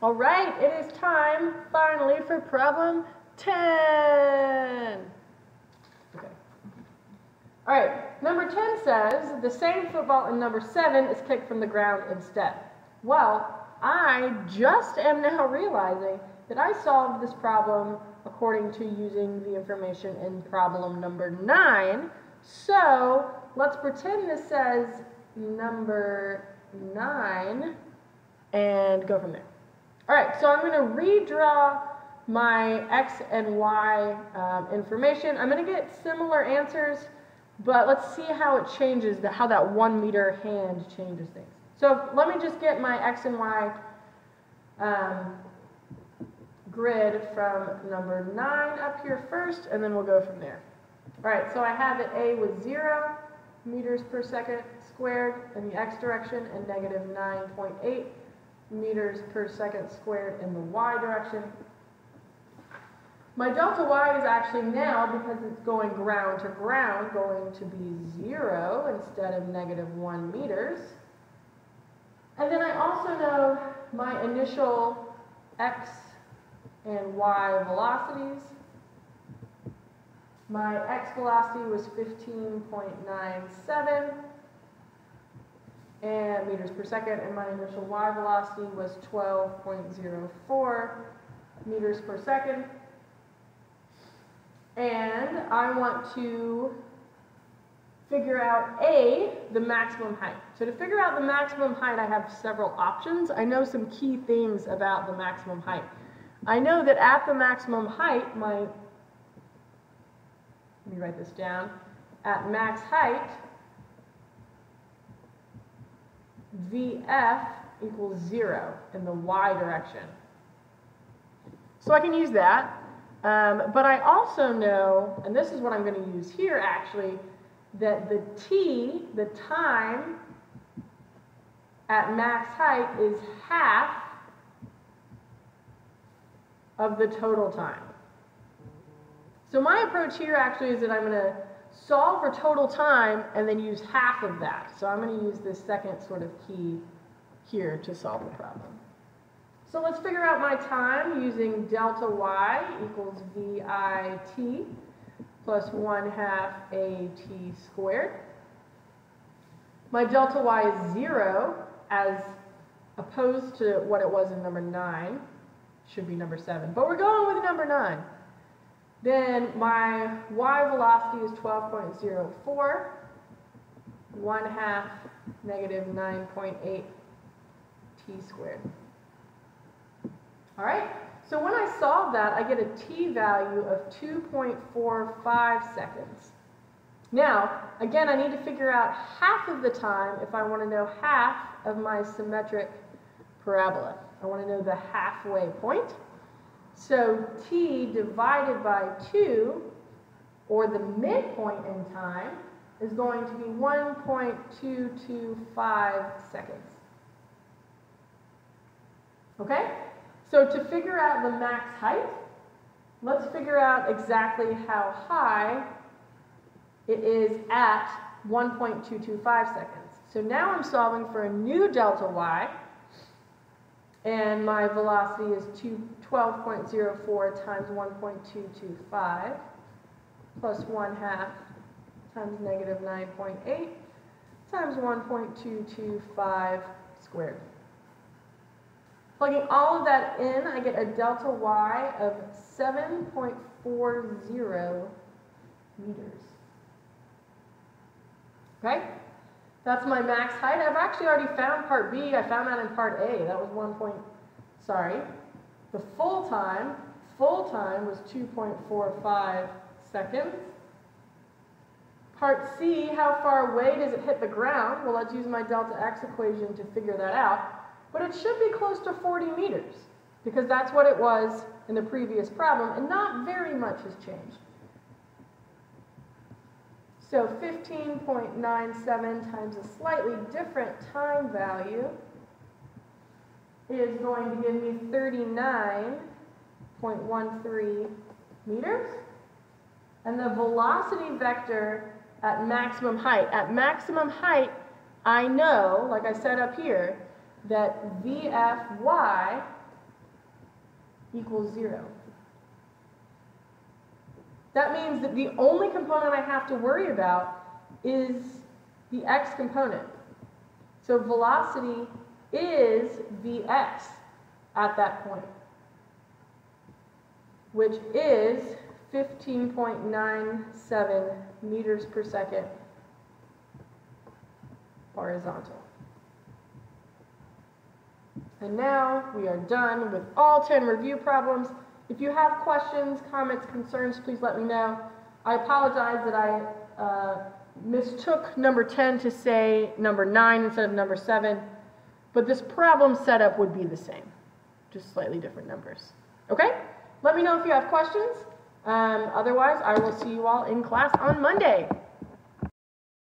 All right, it is time, finally, for problem 10. Okay. All right, number 10 says, the same football in number 7 is kicked from the ground instead. Well, I just am now realizing that I solved this problem according to using the information in problem number 9. So let's pretend this says number 9 and go from there. All right, so I'm going to redraw my X and Y information. I'm going to get similar answers, but let's see how it changes, how that 1 meter hand changes things. So let me just get my X and Y grid from number 9 up here first, and then we'll go from there. All right, so I have that A was 0 meters per second squared in the X direction and negative 9.8 meters per second squared in the Y direction. My delta Y is actually now, because it's going ground to ground, going to be 0 instead of negative 1 meters. And then I also know my initial X and Y velocities. My X velocity was 15.97 and meters per second, and my initial Y velocity was 12.04 meters per second. And I want to figure out the maximum height. So to figure out the maximum height, I have several options. I know some key things about the maximum height. I know that at the maximum height, let me write this down, at max height, VF equals 0 in the Y direction. So I can use that. But I also know, and this is what I'm going to use here actually, that the T, the time at max height, is half of the total time. So my approach here actually is that I'm going to solve for total time and then use half of that. So I'm going to use this second sort of key here to solve the problem. So let's figure out my time using delta Y equals VIT plus 1/2 AT squared. My delta Y is 0 as opposed to what it was in number 9. Should be number 7, but we're going with number 9. Then my Y velocity is 12.04, 1/2 negative 9.8 T squared. All right, so when I solve that, I get a T value of 2.45 seconds. Now, again, I need to figure out half of the time if I want to know half of my symmetric parabola. I want to know the halfway point. So T divided by 2, or the midpoint in time, is going to be 1.225 seconds. Okay? So to figure out the max height, let's figure out exactly how high it is at 1.225 seconds. So now I'm solving for a new delta Y, and my velocity is 12.04 times 1.225 plus 1/2 times negative 9.8 times 1.225 squared. Plugging all of that in, I get a delta Y of 7.40 meters. Okay? That's my max height. I've actually already found part B. I found that in part A. That was the full time was 2.45 seconds. Part C, how far away does it hit the ground? Well, let's use my delta X equation to figure that out. But it should be close to 40 meters, because that's what it was in the previous problem, and not very much has changed. So 15.97 times a slightly different time value is going to give me 39.13 meters. And the velocity vector at maximum height. At maximum height, I know, like I said up here, that VFY equals 0. That means that the only component I have to worry about is the x component. So velocity is Vx at that point, which is 15.97 meters per second horizontal. And now we are done with all 10 review problems. If you have questions, comments, concerns, please let me know. I apologize that I mistook number 10 to say number 9 instead of number 7, but this problem setup would be the same, just slightly different numbers. Okay? Let me know if you have questions. Otherwise, I will see you all in class on Monday.